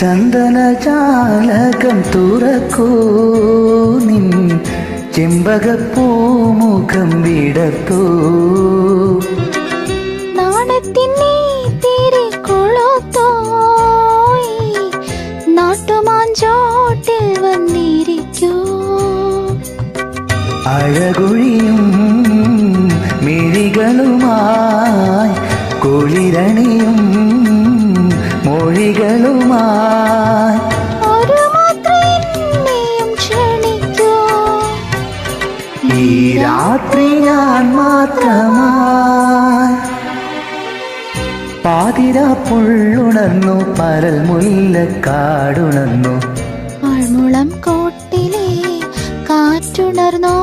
ചന്ദനജാലകം തുറക്കൂ, നിൻ ചെമ്പകപ്പൂമുഖം വിടർത്തൂ. നാണത്തിനെ തിരി കൊളുത്തോയി നാട്ടുമാഞ്ചോട്ടിൽ വന്നിരിക്കൂ. അഴകുഴിയും മിഴികളുമായി കുളിരണിയും മൊഴികളുമായി ഒരു മാത്രയും ക്ഷണിക്കൂ. ഈ രാത്രി ഞാൻ മാത്രമായി. പാതിരാ പുള്ളുണർന്നു, പരൽ മുല്ലക്കാടുണർന്നു, ആൾമുളം കോട്ടിലെ കാറ്റുണർന്നോ.